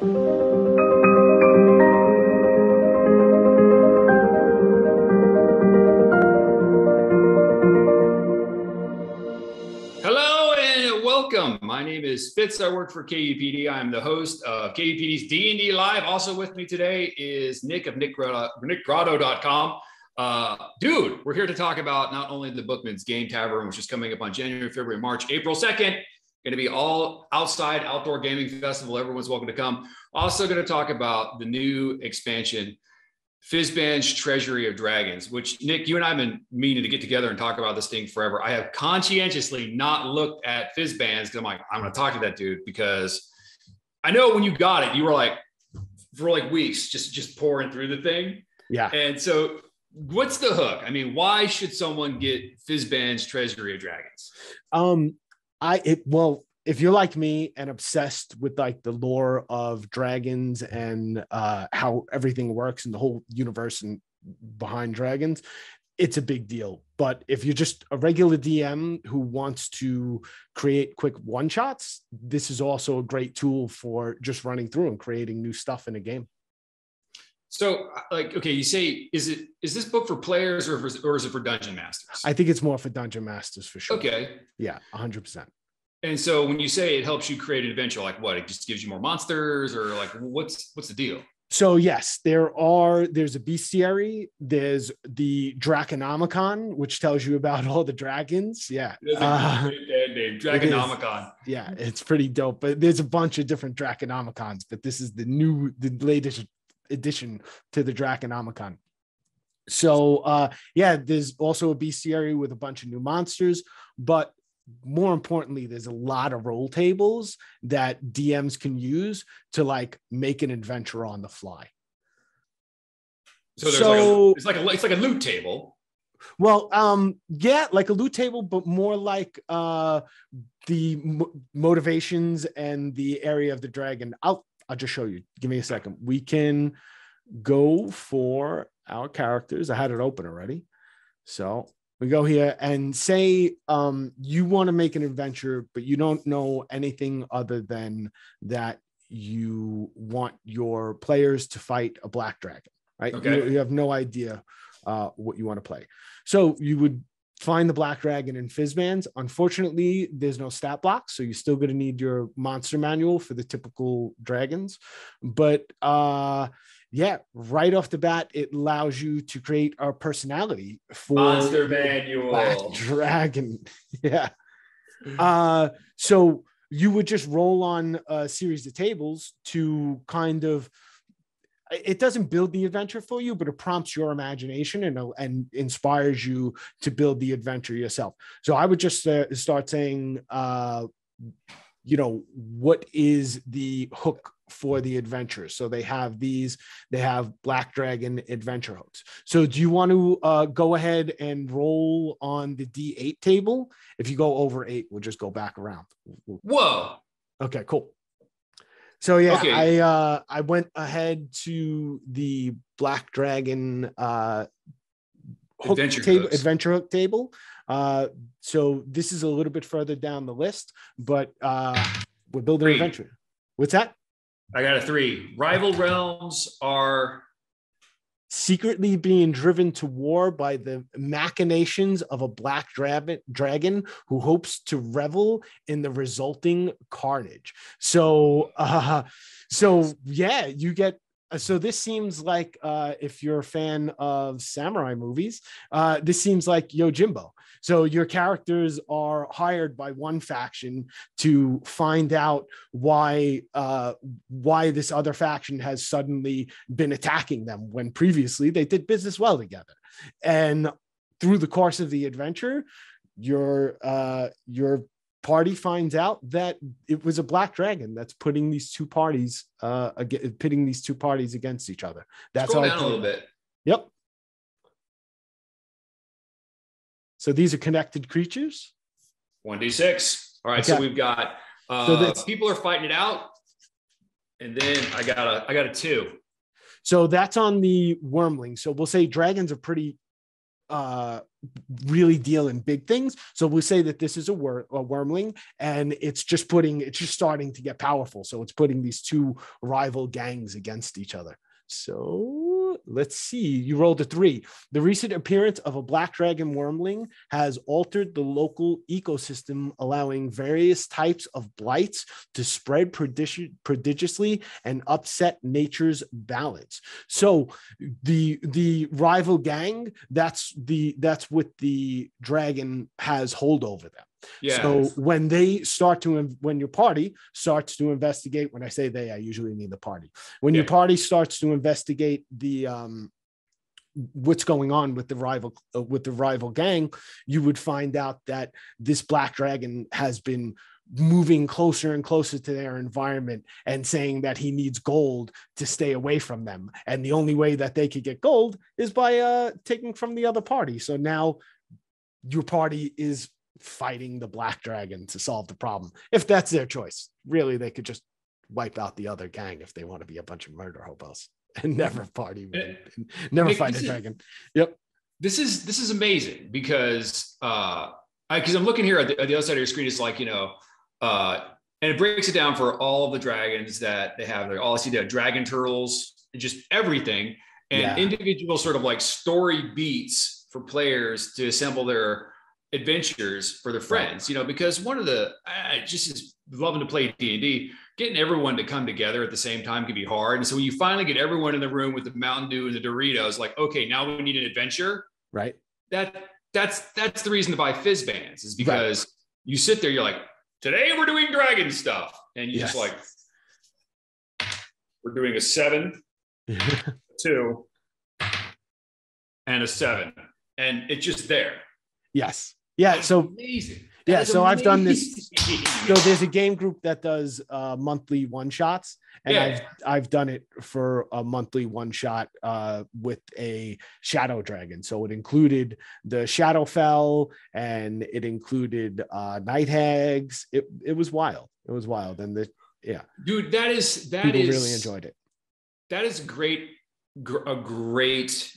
Hello and welcome. My name is Fitz. I work for KUPD. I'm the host of KUPD's D&D Live. Also with me today is Nick of NickGrotto.com. Dude, we're here to talk about not only the Bookman's Game Tavern, which is coming up on January, February, March, April 2nd. Going to be all outside outdoor gaming festival. Everyone's welcome to come. Also going to talk about the new expansion, Fizban's Treasury of Dragons, which, Nick, you and I have been meaning to get together and talk about this thing forever. I have conscientiously not looked at Fizban's because I'm like, I'm going to talk to that dude because I know when you got it, you were like, for like weeks, just pouring through the thing. Yeah. And so what's the hook? I mean, why should someone get Fizban's Treasury of Dragons? If you're like me and obsessed with like the lore of dragons and how everything works and the whole universe and behind dragons, it's a big deal. But if you're just a regular DM who wants to create quick one-shots, this is also a great tool for just running through and creating new stuff in a game. So, like, okay, you say, is this book for players or is it for dungeon masters? I think it's more for dungeon masters for sure. Okay. Yeah, 100%. And so when you say it helps you create an adventure, like what? It just gives you more monsters, or like what's the deal? So yes, there's a bestiary. There's the Draconomicon, which tells you about all the dragons. Yeah. That's a great band name, Draconomicon. Yeah, it's pretty dope. But there's a bunch of different Draconomicons, but this is the latest addition to the Draconomicon. So there's also a bestiary with a bunch of new monsters, but more importantly, there's a lot of roll tables that DMs can use to like make an adventure on the fly. So it's like a loot table. Well, like a loot table, but more like the motivations and the area of the dragon. I'll just show you. Give me a second. We can go for our characters. I had it open already. So we go here and say you want to make an adventure, but you don't know anything other than that you want your players to fight a black dragon, right? Okay. You have no idea what you want to play. So you would find the black dragon in Fizban's. Unfortunately, there's no stat block, so you're still going to need your monster manual for the typical dragons. But right off the bat, it allows you to create a personality for monster manual black dragon. Yeah. So you would just roll on a series of tables to kind of, it doesn't build the adventure for you, but it prompts your imagination and inspires you to build the adventure yourself. So I would just start saying, what is the hook for the adventure? So they have Black Dragon adventure hooks. So do you want to go ahead and roll on the D8 table? If you go over 8, we'll just go back around. Whoa. Okay, cool. So yeah, okay. I went ahead to the Black Dragon adventure hook table. So this is a little bit further down the list, but we're building an adventure. What's that? I got a 3. Rival realms are secretly being driven to war by the machinations of a black dragon who hopes to revel in the resulting carnage. So you get. So this seems like, if you're a fan of samurai movies, this seems like Yojimbo. So your characters are hired by one faction to find out why this other faction has suddenly been attacking them when previously they did business well together. And through the course of the adventure, your party finds out that it was a black dragon that's putting these two parties pitting these two parties against each other. That's scroll down a little bit. Yep. So these are connected creatures. 1d6. All right. Okay. So we've got people are fighting it out, and then I got a 2. So that's on the wormling. So we'll say dragons are pretty really deal in big things. So we'll say that this is a wormling, and it's just starting to get powerful. So it's putting these two rival gangs against each other. So let's see. You rolled a 3. The recent appearance of a black dragon wormling has altered the local ecosystem, allowing various types of blights to spread prodigiously and upset nature's balance. So the rival gang, that's what the dragon has hold over them. Yes. So when your party starts to investigate, when I say they, I usually mean the party. When your party starts to investigate the what's going on with the rival gang, you would find out that this black dragon has been moving closer and closer to their environment and saying that he needs gold to stay away from them. And the only way that they could get gold is by taking from the other party. So now your party is fighting the black dragon to solve the problem, if that's their choice. Really, they could just wipe out the other gang if they want to be a bunch of murder hobos and never party with it, and never fight a dragon. Yep. This is amazing because because I'm looking here at the other side of your screen. It's like, and it breaks it down for all of the dragons that they have there. All I see there, dragon turtles, just everything, and individual sort of like story beats for players to assemble their adventures for their friends, because one of the, I just is loving to play D&D, getting everyone to come together at the same time can be hard. And so when you finally get everyone in the room with the Mountain Dew and the Doritos, like, okay, now we need an adventure. Right. That's the reason to buy Fizbans, is because you sit there, you're like, today we're doing dragon stuff. And you just like, we're doing a 7, 2, and a 7. And it's just there. Yes. Yeah. That's so amazing. So amazing. I've done this. So there's a game group that does monthly one shots, and I've done it for a monthly one shot with a shadow dragon. So it included the Shadowfell, and it included night hags. It was wild. It was wild, and dude, people really enjoyed it. That is great. A great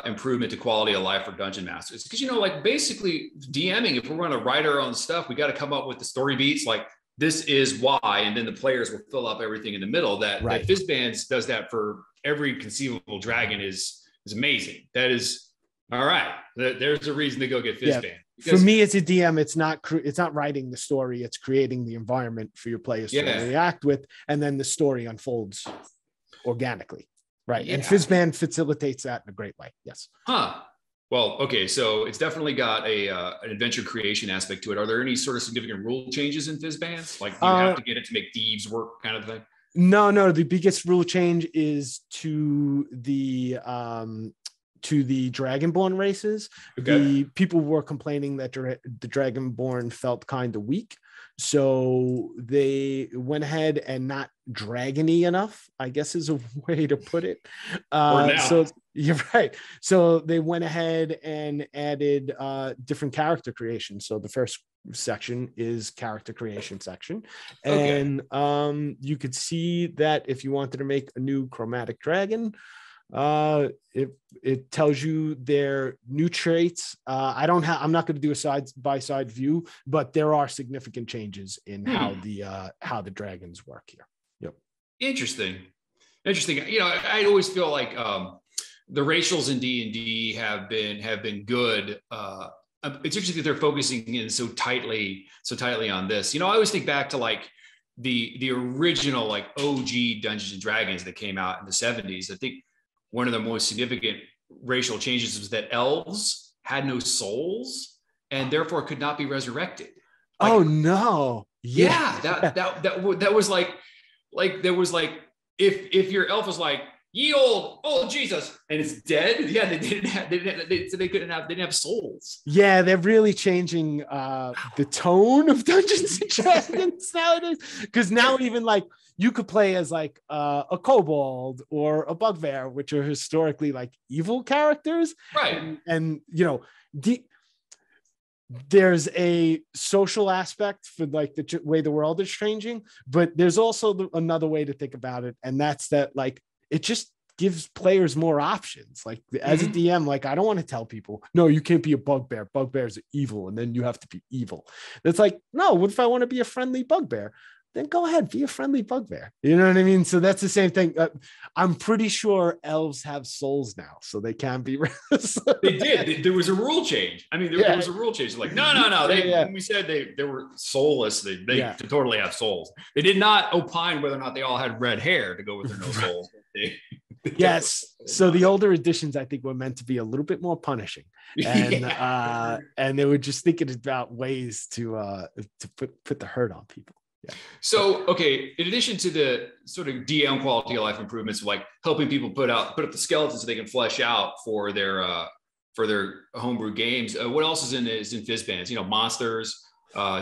improvement to quality of life for dungeon masters, because like basically DMing, if we're going to write our own stuff, we got to come up with the story beats, like this is why, and then the players will fill up everything in the middle. That Fizbans does that for every conceivable dragon is amazing. That is all right. There's a reason to go get Fizban. For me as a DM, it's not writing the story, it's creating the environment for your players to react with, and then the story unfolds organically. Right. And Fizban facilitates that in a great way. Yes. Well, okay. So it's definitely got an adventure creation aspect to it. Are there any sort of significant rule changes in Fizbans? Like you have to get it to make thieves work kind of thing? No. The biggest rule change is to the Dragonborn races. Okay. The people were complaining that the Dragonborn felt kind of weak. So they went ahead and not dragony enough, I guess is a way to put it. So you're right. So they went ahead and added different character creation. So the first section is character creation section. And you could see that if you wanted to make a new chromatic dragon, it tells you their new traits. I'm not going to do a side by side view, but there are significant changes in how the dragons work here. Yep. Interesting. I always feel like the racials in D&D have been good. It's interesting that they're focusing in so tightly on this. I always think back to like the original like OG Dungeons and Dragons that came out in the 70s. I think one of the most significant racial changes was that elves had no souls and therefore could not be resurrected. Like, oh no! Yeah, that was like there was like if your elf was like ye old Jesus and it's dead, they didn't have souls. Yeah, they're really changing the tone of Dungeons and Dragons nowadays, because now even like you could play as like a kobold or a bugbear, which are historically like evil characters, right? And there's a social aspect for like the way the world is changing, but there's also another way to think about it, and that's that like it just gives players more options. Like as a DM, like I don't want to tell people, no, you can't be a bugbear. Bugbears are evil, and then you have to be evil. It's like, no, what if I want to be a friendly bugbear? Then go ahead, be a friendly bugbear. You know what I mean? So that's the same thing. I'm pretty sure elves have souls now, so they can be. They did. There was a rule change. I mean, there was a rule change. Like, no. When we said they were soulless, they totally have souls. They did not opine whether or not they all had red hair to go with their no souls. Yes. So the older editions, I think, were meant to be a little bit more punishing, and and they were just thinking about ways to put the hurt on people. Yeah. So, okay, in addition to the sort of DM quality of life improvements, like helping people put up the skeletons so they can flesh out for their homebrew games, what else is in Fizban's? You know, monsters,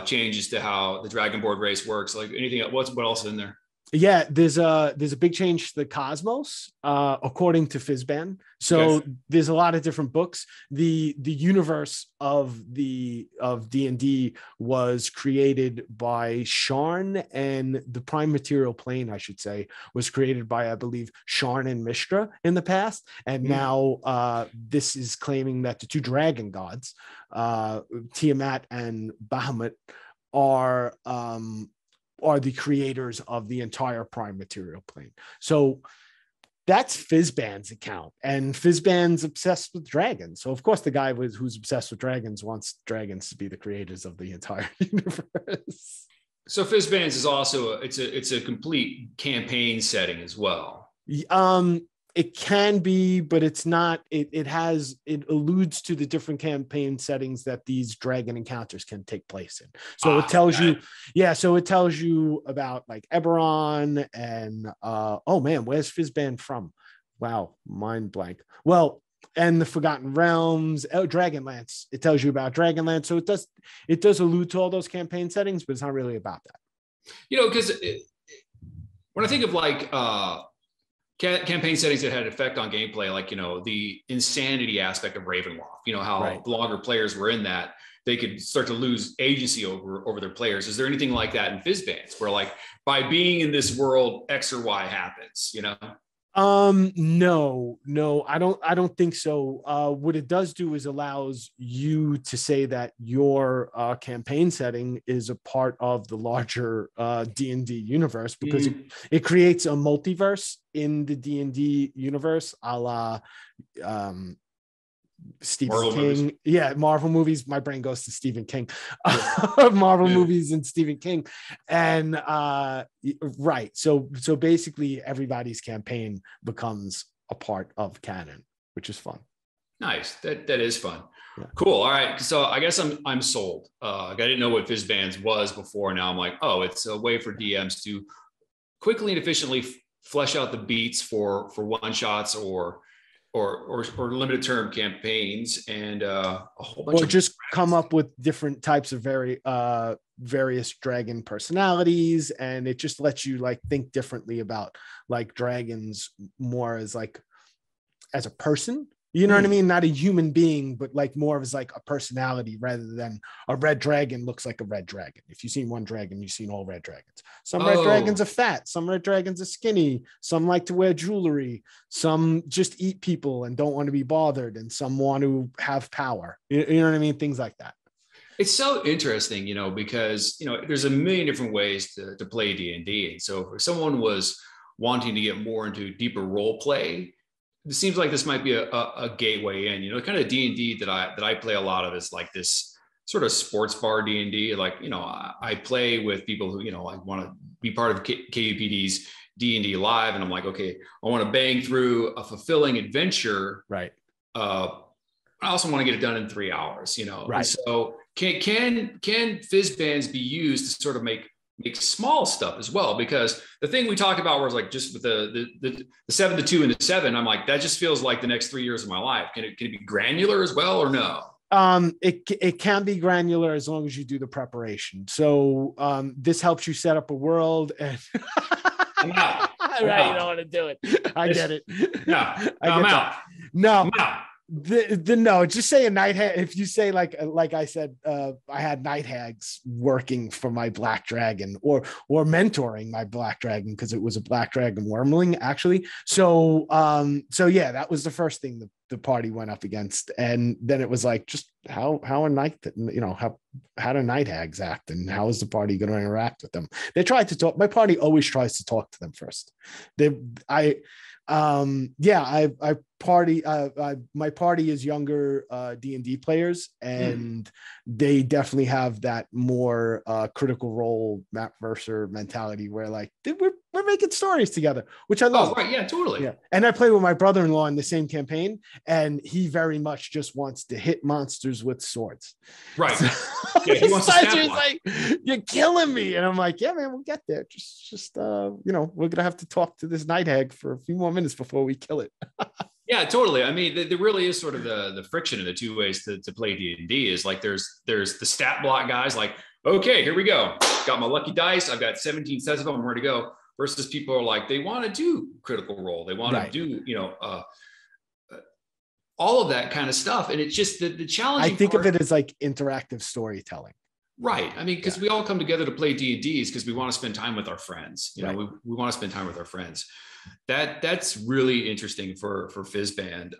changes to how the Dragon Board race works, like anything. What else is in there? Yeah, there's a big change to the cosmos, according to Fizban. So there's a lot of different books. The universe of D&D was created by Sharn, and the prime material plane, I should say, was created by, I believe, Sharn and Mishra in the past. And now this is claiming that the two dragon gods, Tiamat and Bahamut, are the creators of the entire prime material plane. So that's Fizban's account, and Fizban's obsessed with dragons. So of course the guy who's obsessed with dragons wants dragons to be the creators of the entire universe. So Fizban's is also it's a complete campaign setting as well. It can be, but it's not. It alludes to the different campaign settings that these dragon encounters can take place in. So it tells you, So it tells you about like Eberron and oh man, where's Fizban from? Wow, mind blank. Well, and the Forgotten Realms, Dragonlance. It tells you about Dragonlance. So it does allude to all those campaign settings, but it's not really about that. You know, because when I think of like campaign settings that had an effect on gameplay, like, you know, the insanity aspect of Ravenloft, you know, how the longer players were in that, they could start to lose agency over their players. Is there anything like that in Fizban's where like by being in this world, X or Y happens, you know? No, I don't think so. What it does do is allows you to say that your campaign setting is a part of the larger D&D universe, because it creates a multiverse in the D&D universe, a la Stephen Marvel King. Movies. Yeah, Marvel movies. My brain goes to Stephen King. Marvel movies and Stephen King. And right. So basically everybody's campaign becomes a part of canon, which is fun. Nice. That is fun. Yeah. Cool. All right. So I guess I'm sold. I didn't know what Fizban's was before. Now I'm like, oh, it's a way for DMs to quickly and efficiently flesh out the beats for one shots or limited term campaigns, and a whole bunch or just come up with different types of various dragon personalities, and it just lets you like think differently about like dragons more as like as a person. You know what I mean? Not a human being, but like more of as like a personality, rather than a red dragon looks like a red dragon. If you've seen one dragon, you've seen all red dragons. Some red dragons are fat. Some red dragons are skinny. Some like to wear jewelry. Some just eat people and don't want to be bothered. And some want to have power. You know what I mean? Things like that. It's so interesting, you know, because, you know, there's a million different ways to play D&D. And so if someone was wanting to get more into deeper role play, it seems like this might be a gateway in, you know, kind of D&D that I play a lot of is like this sort of sports bar D&D. Like, you know, I play with people who, you know, I want to be part of KUPD's D&D live. And I'm like, okay, I want to bang through a fulfilling adventure. Right. I also want to get it done in 3 hours, you know? Right. And so can Fizban's be used to sort of make small stuff as well? Because the thing we talked about was like just with the 7 to 2 and the 7, I'm like, that just feels like the next 3 years of my life. Can it be granular as well, or no? It can be granular as long as you do the preparation. So this helps you set up a world, and I'm out. Right, you don't want to do it. I get it. No, I'm out. No. No, just say a night hag. If you say like I said, I had night hags working for my black dragon or mentoring my black dragon, because it was a black dragon wormling actually. So yeah, that was the first thing the party went up against, and then it was like, just how a night, how do night hags act, and how is the party going to interact with them? They tried to talk. My party always tries to talk to them first. I party, my party is younger D&D players, and they definitely have that more critical role Matt Mercer mentality, where like we're making stories together, which I love. Oh, right. Yeah, totally. Yeah. And I play with my brother-in-law in the same campaign, and he very much just wants to hit monsters with swords. Right. So, yeah, he wants to he's like, you're killing me. And I'm like, yeah, man, we'll get there. Just we're going to have to talk to this night hag for a few more minutes before we kill it. Yeah, totally. I mean, there really is sort of the friction in the two ways to play D&D is like, there's the stat block guys like, okay, here we go. Got my lucky dice. I've got 17 sets of them. I'm ready to go. Versus people are like, they want to do critical role. They want to do, all of that kind of stuff. And it's just the challenging I think of it as like interactive storytelling. Right. I mean, because we all come together to play D&Ds because we want to spend time with our friends. You know, we want to spend time with our friends. That's really interesting for Fizban.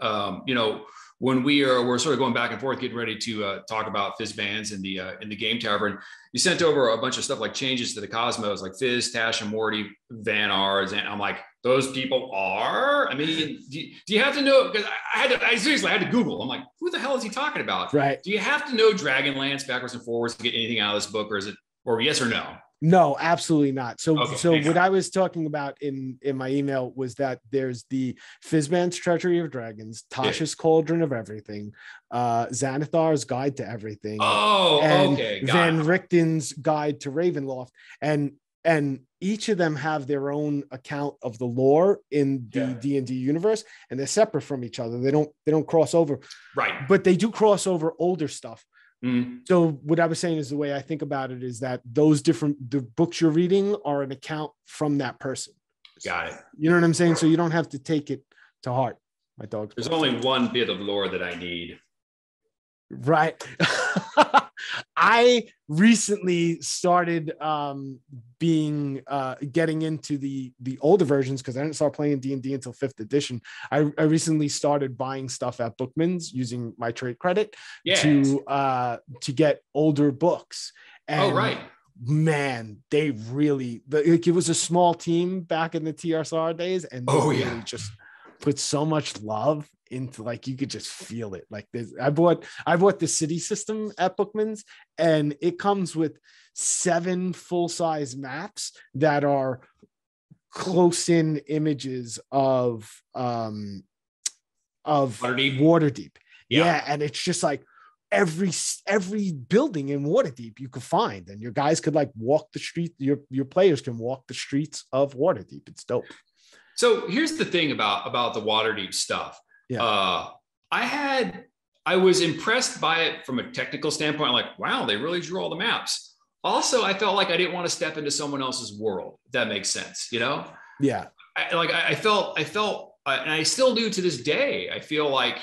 When we're sort of going back and forth, getting ready to talk about Fizbans in the game tavern, you sent over a bunch of stuff like changes to the Cosmos, like Fizz, Tash, and Morty, Van Ards, and I'm like, those people are. I mean, do you have to know? Because I seriously had to Google. I'm like, who the hell is he talking about? Right. Do you have to know Dragonlance backwards and forwards to get anything out of this book, or yes or no? No, absolutely not. So Okay, what I was talking about in my email was that there's the Fizban's Treasury of Dragons, Tasha's Cauldron of Everything, Xanathar's Guide to Everything, and Van Richten's Guide to Ravenloft, and each of them have their own account of the lore in the D&D universe, and they're separate from each other. They don't cross over, right? But they do cross over older stuff. So what I was saying is, the way I think about it is that the books you're reading are an account from that person. Got it. You know what I'm saying? So you don't have to take it to heart. My dog's There's only one bit of lore that I need. Right. I recently started getting into the older versions, because I didn't start playing D&D until 5th edition. I recently started buying stuff at Bookman's using my trade credit to get older books. And man, they really, it was a small team back in the TSR days, and they really just put so much love into, like, you could just feel it. Like this, I bought the city system at Bookman's, and it comes with 7 full-size maps that are close-in images of Waterdeep. Yeah, and it's just like every building in Waterdeep you could find, and your guys could like walk the street. Your players can walk the streets of Waterdeep. It's dope. So here's the thing about the Waterdeep stuff. Yeah. I was impressed by it from a technical standpoint. Like, wow, they really drew all the maps. Also, I felt like I didn't want to step into someone else's world. If that makes sense, you know? Yeah. I felt, and I still do to this day. I feel like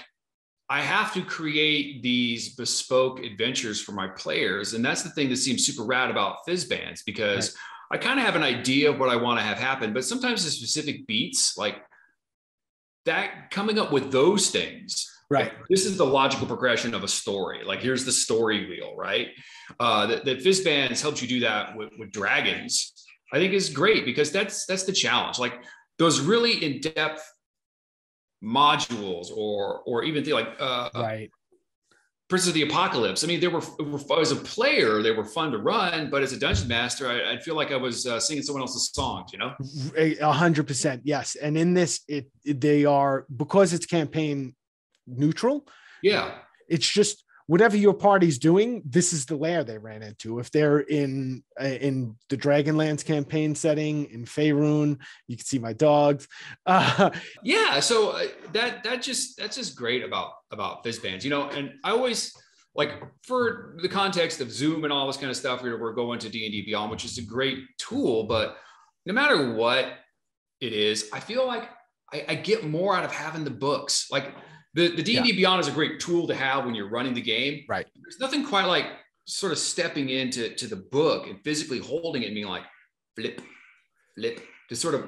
I have to create these bespoke adventures for my players, and that's the thing that seems super rad about Fizbans, because I kind of have an idea of what I want to have happen, but sometimes the specific beats, like that, coming up with those things, right? Like, this is the logical progression of a story. Like, here's the story wheel, right? That Fizbans helps you do that with dragons, I think is great, because that's the challenge. Like those really in-depth modules, or even Princes of the Apocalypse. I mean, as a player, they were fun to run, but as a dungeon master, I feel like I was singing someone else's songs, you know? 100%. Yes. And in this, they are, because it's campaign neutral. Yeah. It's just whatever your party's doing, this is the lair they ran into. If they're in the Dragonlance campaign setting in Faerun, you can see my dogs. Yeah, so that's just great about Fizbans, you know. And I always, like, for the context of Zoom and all this kind of stuff, we're going to D&D Beyond, which is a great tool, but no matter what it is, I feel like I get more out of having the books. Like, the D&D Beyond is a great tool to have when you're running the game. Right. There's nothing quite like sort of stepping into the book and physically holding it and being like, flip, to sort of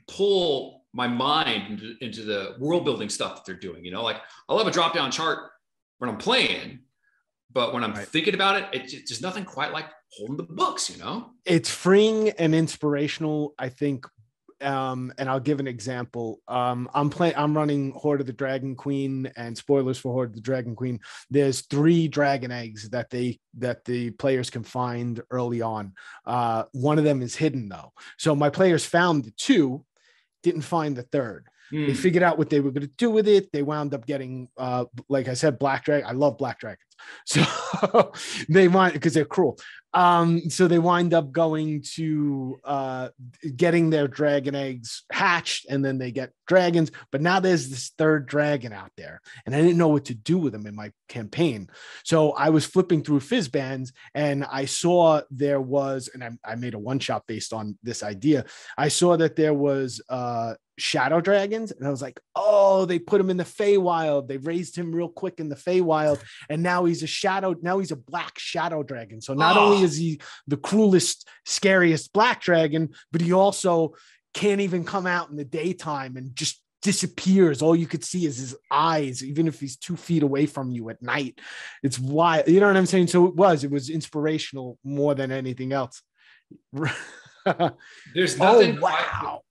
pull my mind into the world building stuff that they're doing. Like I'll have a drop down chart when I'm playing, but when I'm thinking about it, it's just nothing quite like holding the books. It's freeing and inspirational, I think. And I'll give an example. I'm running Horde of the Dragon Queen, and spoilers for Horde of the Dragon Queen. There's 3 dragon eggs that the players can find early on. One of them is hidden though. So my players found the 2, didn't find the 3rd. They figured out what they were going to do with it. They wound up getting, like I said, black dragon. I love black dragons. So they might, because they're cruel. So they wind up going to getting their dragon eggs hatched, and then they get dragons. But now there's this 3rd dragon out there, and I didn't know what to do with them in my campaign. So I was flipping through Fizbans, and I saw there was, and I made a one-shot based on this idea. I saw that there was shadow dragons, and I was like, oh, they put him in the Feywild. They raised him real quick in the Feywild, and now he's a black shadow dragon. So not only is he the cruelest, scariest black dragon, but he also can't even come out in the daytime and just disappears. All you could see is his eyes, even if he's 2 feet away from you at night. It's wild. You know what I'm saying? So it was inspirational more than anything else. There's nothing. Oh, wow.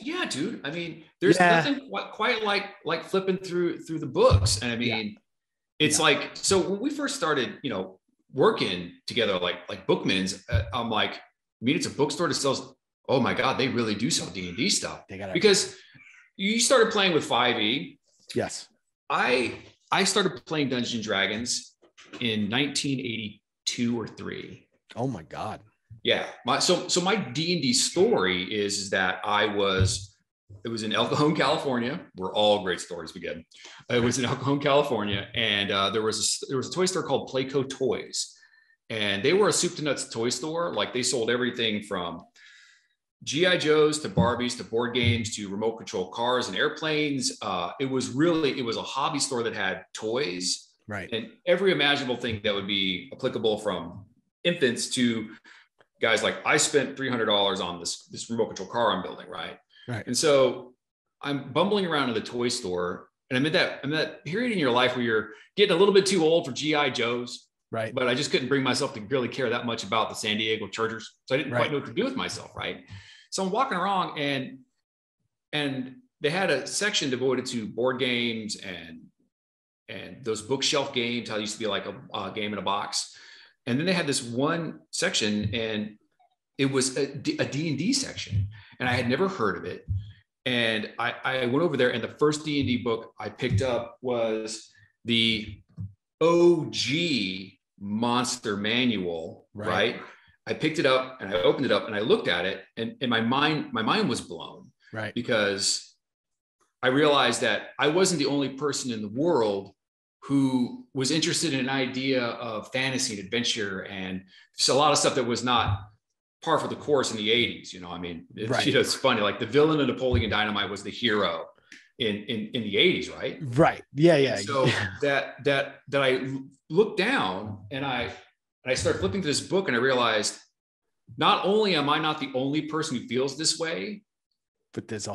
Yeah, dude. I mean, there's nothing quite like flipping through the books. And I mean, it's like, so when we first started, working together, like Bookmans, I'm like, I mean, it's a bookstore that sells, oh my God, they really do sell D&D stuff. Because you started playing with 5e. Yes. I started playing Dungeons and Dragons in 1982 or 3. Oh my God. Yeah. So my D&D story is that it was in El Cajon, California, where all great stories begin. It was in El Cajon, California. And there was a toy store called Playco Toys. And they were a soup to nuts toy store. Like they sold everything from G.I. Joes to Barbies to board games to remote control cars and airplanes. It was a hobby store that had toys. Right. And every imaginable thing that would be applicable, from infants to guys like, I spent $300 on this remote control car I'm building, right? Right. And so I'm bumbling around in the toy store, and I'm in that period in your life where you're getting a little bit too old for G.I. Joes. Right. But I just couldn't bring myself to really care that much about the San Diego Chargers. So I didn't quite know what to do with myself, right? So I'm walking around, and they had a section devoted to board games and those bookshelf games, how it used to be like a game in a box. And then they had this one section, and it was a D&D section, and I had never heard of it. And I went over there, and the first D&D book I picked up was the OG Monster Manual, right? I picked it up, and I opened it up, and I looked at it, and my mind was blown, right? Because I realized that I wasn't the only person in the world who was interested in an idea of fantasy and adventure, and just a lot of stuff that was not par for the course in the 80s. I mean, it's funny, like the villain of Napoleon Dynamite was the hero in the 80s, right? Right. Yeah. And so that I looked down, and I started flipping through this book, and I realized not only am I not the only person who feels this way, but there's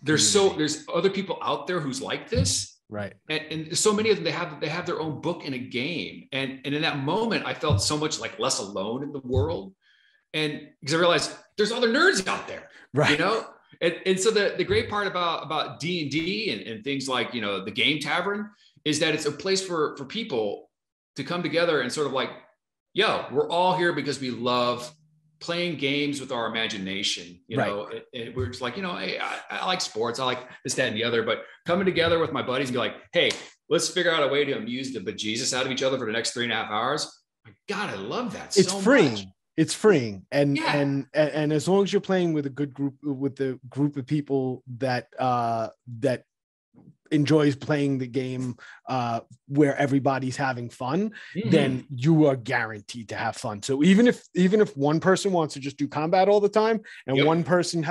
there's other people out there who's like this. Right. And so many of them, they have their own book in a game. And in that moment, I felt so much like less alone in the world. And because I realized there's other nerds out there, right? And so the great part about D&D and things like, the Game Tavern is that it's a place for people to come together and sort of like, yo, we're all here because we love playing games with our imagination, we're just like, hey, I like sports. I like this, that, and the other, but coming together with my buddies and be like, hey, let's figure out a way to amuse the bejesus out of each other for the next 3.5 hours. My God, I love that. It's freeing. Much. It's freeing. And as long as you're playing with a good group, with a group of people that enjoys playing the game where everybody's having fun, then you are guaranteed to have fun. So even if one person wants to just do combat all the time, and one person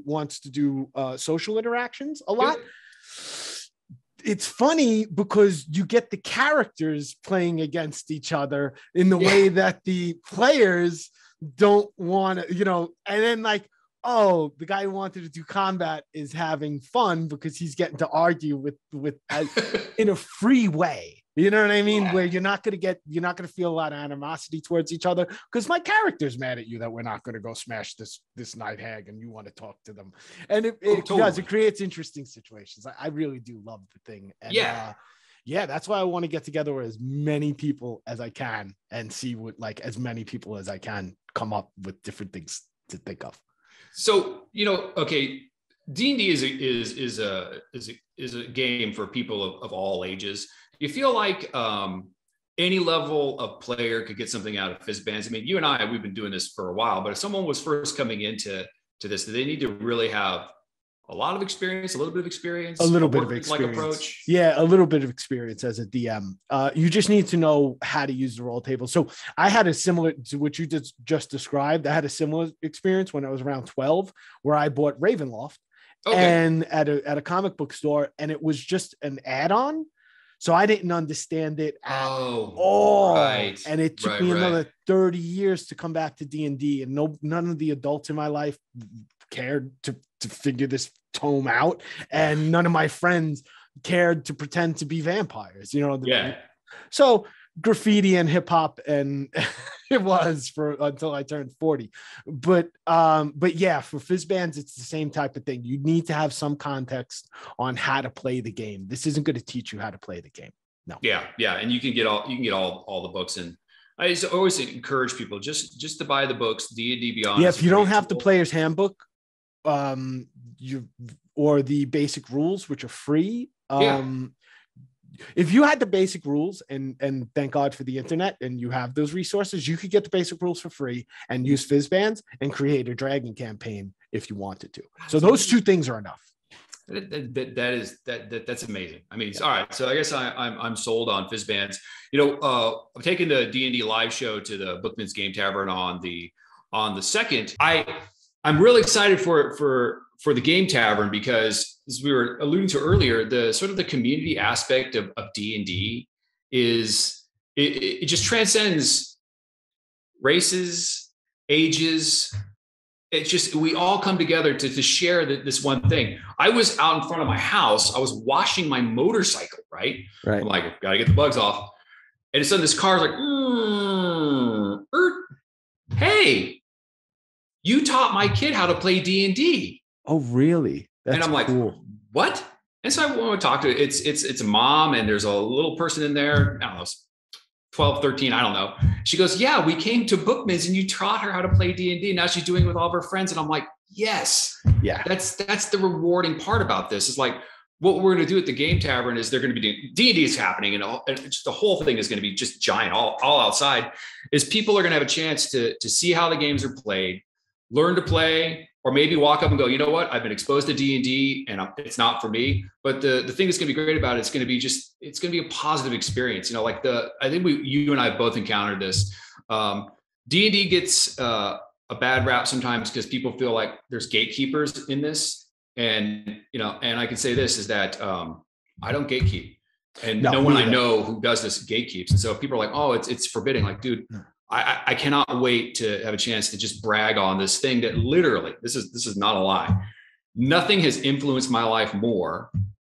wants to do social interactions a lot, it's funny because you get the characters playing against each other in the way that the players don't want to, and then like, oh, the guy who wanted to do combat is having fun because he's getting to argue with in a free way. You know what I mean? Yeah. Where you're not going to feel a lot of animosity towards each other because my character's mad at you that we're not going to go smash this night hag and you want to talk to them. And it creates interesting situations. I really do love the thing. And that's why I want to get together with as many people as I can and see what as many people as I can come up with different things to think of. So, okay, D&D is a game for people of all ages. You feel like any level of player could get something out of Fizban? I mean, you and I, we've been doing this for a while, but if someone was first coming into this, do they need to really have a lot of experience, a little bit of experience, a little bit of experience, approach? Yeah, a little bit of experience as a DM. You just need to know how to use the roll table. So I had a similar to what you just described. I had a similar experience when I was around 12, where I bought Ravenloft and at a comic book store, and it was just an add-on. So I didn't understand it at all. Right. And it took me another 30 years to come back to D&D, and none of the adults in my life cared to figure this tome out, and none of my friends cared to pretend to be vampires. So graffiti and hip hop, and it was until I turned 40. But yeah, for Fizbans, it's the same type of thing. You need to have some context on how to play the game. This isn't going to teach you how to play the game. No. Yeah, and you can get all the books, and I just always encourage people just to buy the books. D&D Beyond. Yeah, if you don't have the player's handbook, or the basic rules, which are free. If you had the basic rules, and thank God for the internet, and you have those resources, you could get the basic rules for free and use Fizbans and create a dragon campaign if you wanted to. So those two things are enough. That's amazing. I mean, all right. So I guess I'm sold on Fizbans. I'm taking the D&D live show to the Bookman's Game Tavern on the 2nd. I'm really excited for the Game Tavern because, as we were alluding to earlier, the sort of the community aspect of D&D is it just transcends races, ages. It's just, we all come together to share this one thing. I was out in front of my house. I was washing my motorcycle, right? I'm like, gotta get the bugs off. And suddenly this car's like, hey, you taught my kid how to play D&D. Oh, really? And I'm like, cool. What? And so I want to talk to it. It's a mom, and there's a little person in there. I don't know, 12, 13, I don't know. She goes, yeah, we came to Bookman's and you taught her how to play D&D. Now she's doing it with all of her friends. And I'm like, yes, yeah, that's the rewarding part about this. Is like, what we're going to do at the Game Tavern is they're going to be doing D&D is happening, and just the whole thing is going to be just giant, all outside. Is people are going to have a chance to see how the games are played, learn to play, or maybe walk up and go, you know what, I've been exposed to D&D and it's not for me. But the thing that's going to be great about it, it's going to be a positive experience. I think you and I both encountered this. D&D gets a bad rap sometimes because people feel like there's gatekeepers in this. And I can say this is that I don't gatekeep, and no one I know who does this gatekeeps. And so people are like, oh, it's forbidding. Like, dude, I cannot wait to have a chance to just brag on this thing that literally, this is not a lie, nothing has influenced my life more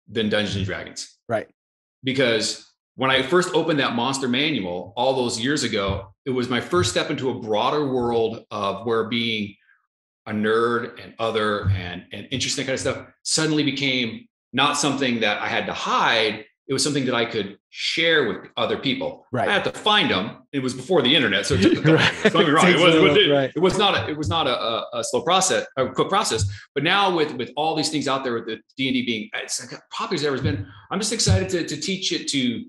than Dungeons and Dragons. Right. Because when I first opened that monster manual all those years ago, it was my first step into a broader world of where being a nerd and other and interesting kind of stuff suddenly became not something that I had to hide. It was something that I could share with other people. Right. I had to find them. It was before the internet, so it took a couple years. Don't get me wrong. It was not a slow process, a quick process. But now with all these things out there, with the D&D being as popular as it ever been, I'm just excited to teach it to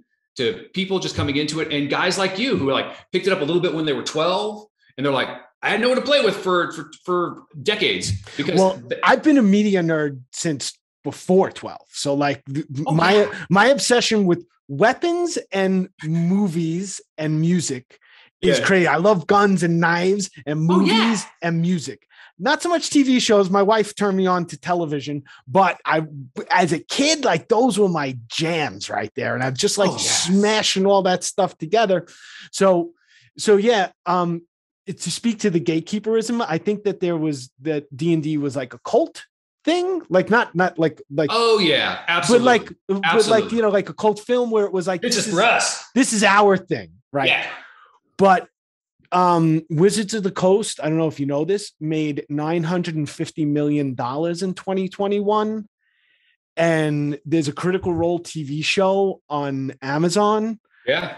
people just coming into it, and guys like you who like picked it up a little bit when they were 12, and they're like, I had no one to play with for decades. Because I've been a media nerd since before 12. So like my obsession with weapons and movies and music is crazy. I love guns and knives and movies and music. not so much TV shows. My wife turned me on to television, but as a kid, like those were my jams right there. And I'm just like smashing all that stuff together. So yeah. To speak to the gatekeeperism, I think that that D&D was like a cult thing, like not like oh yeah, absolutely, but like like a cult film where it was like this is for us, this is our thing, right? Yeah. But Wizards of the Coast, I don't know if you know this, made $950 million in 2021, and there's a Critical Role TV show on Amazon. Yeah.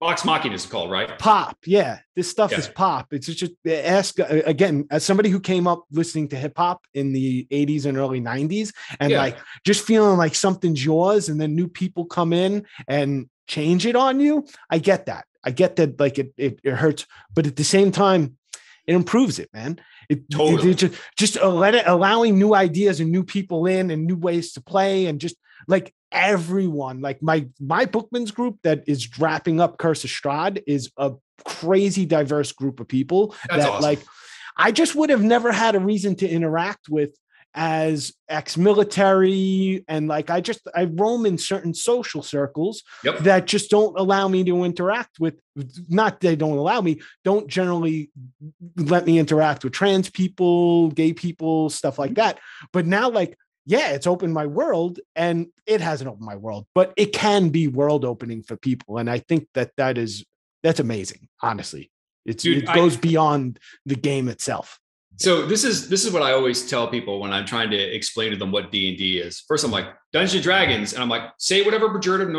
Vox Machina is called, right? Pop. Yeah. This stuff is pop. It's just ask again, as somebody who came up listening to hip hop in the 80s and early 90s and like just feeling like something's yours and then new people come in and change it on you. I get that. Like it hurts, but at the same time, it improves it, man. It just allowing new ideas and new people in and new ways to play and just like everyone, like my Bookman's group that is wrapping up Curse of Strahd is a crazy diverse group of people. That's awesome. Like I just would have never had a reason to interact with as ex-military. And like, I roam in certain social circles that just don't allow me to interact with, not they don't allow me, don't generally let me interact with trans people, gay people, stuff like that. But now like, yeah, it's opened my world, and it hasn't opened my world, but it can be world opening for people. And I think that's amazing. Honestly, it goes beyond the game itself. So this is what I always tell people when I'm trying to explain to them what D&D is. First, I'm like Dungeons and Dragons, and I'm like, say whatever pejorative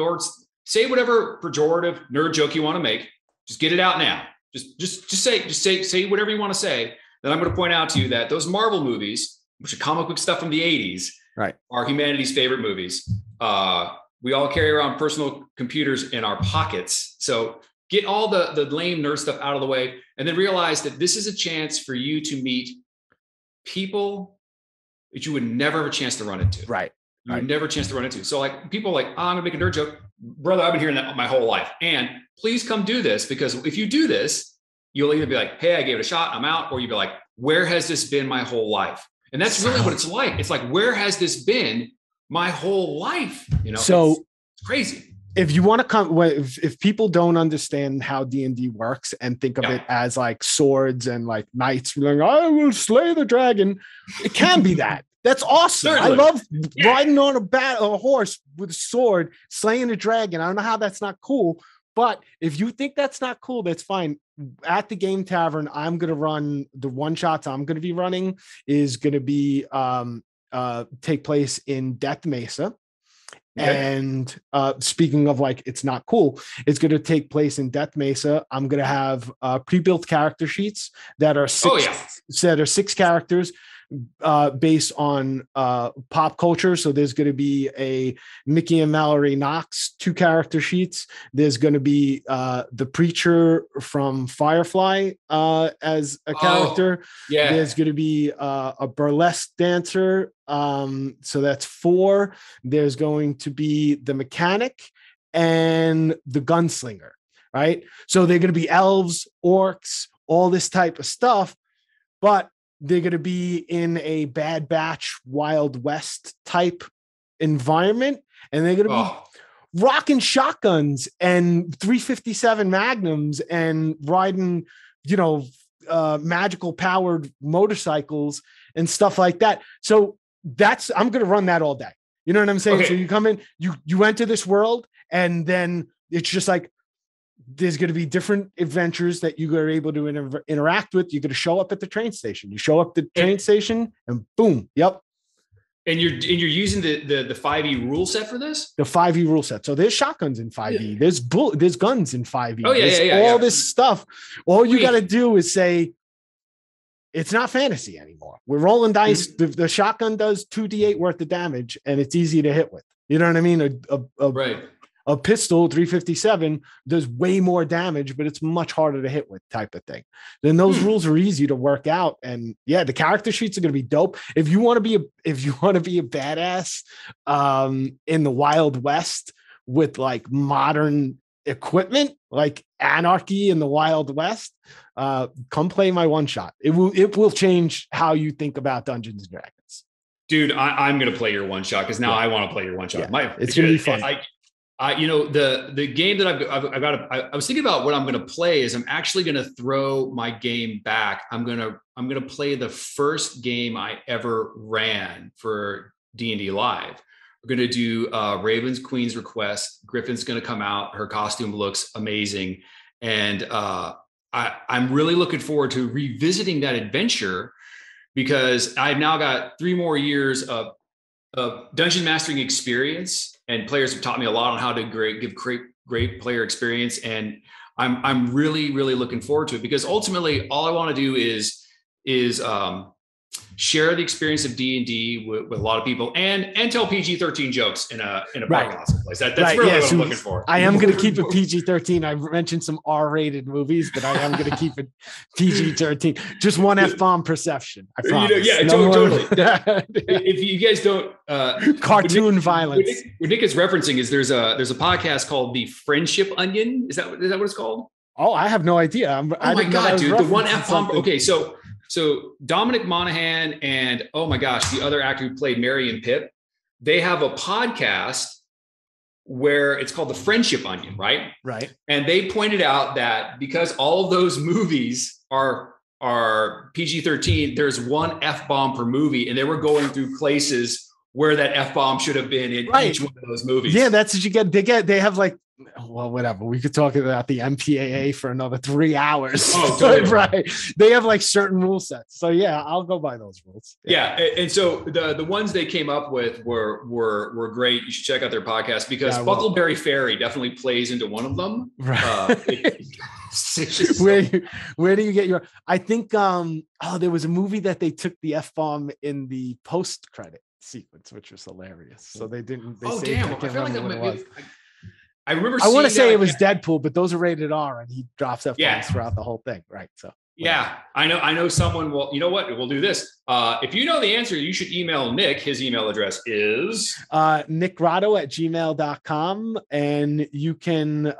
nerd joke you want to make. Just get it out now. Just say whatever you want to say. Then I'm going to point out to you that those Marvel movies, which are comic book stuff from the 80s, right, are humanity's favorite movies. We all carry around personal computers in our pockets. So get all the lame nerd stuff out of the way, and then realize that this is a chance for you to meet people that you would never have a chance to run into. Right. You would never have a chance to run into. So like people like, I'm gonna make a nerd joke. Brother, I've been hearing that my whole life. And please come do this, because if you do this, you'll either be like, hey, I gave it a shot, I'm out. Or you'll be like, where has this been my whole life? And that's really what it's like. It's like, where has this been my whole life? So it's crazy. If you want to come, if people don't understand how D&D works and think of it as like swords and like knights, like, I will slay the dragon. It can be that. That's awesome. Certainly. I love riding on a horse with a sword, slaying a dragon. I don't know how that's not cool. But if you think that's not cool, that's fine. At the Game Tavern, I'm going to run the one shots I'm going to be running is going to be take place in Death Mesa. Okay. And speaking of like, it's not cool, it's going to take place in Death Mesa. I'm going to have pre-built character sheets that are six characters based on pop culture. So there's going to be a Mickey and Mallory Knox 2 character sheets. There's going to be the preacher from Firefly as a character. There's going to be a burlesque dancer. So that's 4. There's going to be the mechanic and the gunslinger, right? So they're going to be elves, orcs, all this type of stuff, but they're going to be in a Bad Batch Wild West type environment, and they're going to be rocking shotguns and 357 Magnums and riding, magical powered motorcycles and stuff like that. So I'm going to run that all day. You know what I'm saying? Okay. So you come in, you enter this world, and then it's just like, there's going to be different adventures that you are able to interact with. You're going to show up at the train station. You show up at the train station, and boom, yep. And you're using the 5e rule set for this? The 5e rule set. So there's shotguns in 5e. Yeah. There's guns in 5e. Oh yeah, all this stuff. All you got to do is say, it's not fantasy anymore. We're rolling dice. The shotgun does 2d8 worth of damage, and it's easy to hit with. You know what I mean? Right. A pistol 357 does way more damage, but it's much harder to hit with, type of thing. Then those rules are easy to work out. And yeah, the character sheets are going to be dope. If you want to be a badass in the Wild West with like modern equipment like anarchy in the Wild West, come play my one shot. It will change how you think about Dungeons and Dragons. Dude, I'm going to play your one shot because now I want to play your one shot. Yeah, it's going to be fun. The game that I've got, I was thinking about what I'm going to play is I'm actually going to throw my game back. I'm going to play the first game I ever ran for D&D Live. We're going to do Raven's Queen's Request. Griffin's going to come out. Her costume looks amazing. And I'm really looking forward to revisiting that adventure because I've now got 3 more years of dungeon mastering experience, and players have taught me a lot on how to give great player experience. And I'm really, really looking forward to it because ultimately all I want to do is share the experience of D&D with a lot of people and tell PG-13 jokes in a parking lot someplace. That's really what I'm looking for. I am going to keep it PG-13. I mentioned some R-rated movies, but I am going to keep it PG-13. Just one F-bomb perception. I promise. Totally. If you guys don't cartoon violence. What Nick is referencing is there's a podcast called The Friendship Onion. Is that what it's called? Oh, I have no idea. Oh my God, dude. The one F-bomb. Okay, so Dominic Monaghan and, oh my gosh, the other actor who played Merry and Pip, they have a podcast where it's called The Friendship Onion, right? Right. And they pointed out that because all of those movies are PG-13, there's one F-bomb per movie, and they were going through places where that F-bomb should have been in each one of those movies. Yeah, that's what you get. They have like, well, whatever. We could talk about the MPAA for another 3 hours. Oh, totally. Right. They have like certain rule sets. So yeah, I'll go by those rules. Yeah. And so the ones they came up with were great. You should check out their podcast because Buckleberry Ferry definitely plays into one of them. Right. Where do you get your? I think there was a movie that they took the F-bomb in the post-credit sequence, which was hilarious. So they didn't. I feel like that might be. I remember. I want to say it was Deadpool, but those are rated R, and he drops F-bombs throughout the whole thing, right? So yeah, I know someone will. You know what? We'll do this. If you know the answer, you should email Nick. His email address is nickgrotto@gmail.com, and you can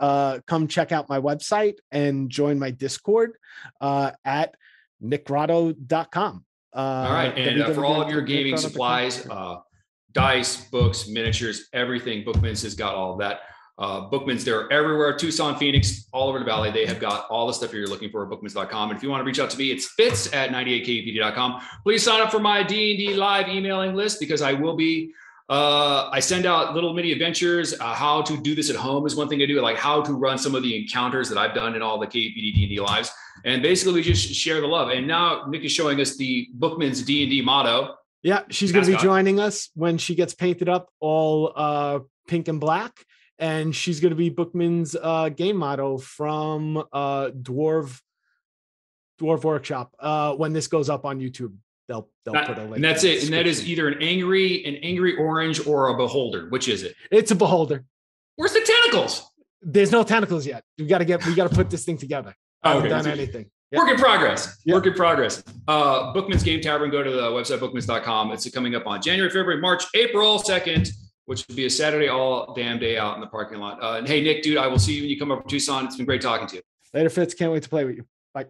come check out my website and join my Discord at nickgrotto.com. All right, and for all of your gaming supplies, dice, books, miniatures, everything, Bookman's has got all of that. Bookman's, they're everywhere. Tucson, Phoenix, all over the valley. They have got all the stuff you're looking for at bookmans.com. And if you want to reach out to me, it's fitz@98kupd.com. Please sign up for my D&D live emailing list because I will be, I send out little mini adventures. How to do this at home is one thing I do, like how to run some of the encounters that I've done in all the KUPD D&D lives. And basically we just share the love. And now Nick is showing us the Bookman's D&D motto. Yeah, she's going to be joining us when she gets painted up all pink and black. And she's going to be Bookman's game motto from Dwarf Workshop. When this goes up on YouTube, they'll put a link. And that's it. And that is either an angry orange or a beholder. Which is it? It's a beholder. Where's the tentacles? There's no tentacles yet. We got to put this thing together. I haven't done anything. Yep. Work in progress. Yep. Work in progress. Bookman's Game Tavern. Go to the website bookmans.com. It's coming up on January, February, March, April 2nd. Which would be a Saturday all damn day out in the parking lot. And hey, Nick, dude, I will see you when you come up to Tucson. It's been great talking to you. Later, Fitz. Can't wait to play with you. Bye.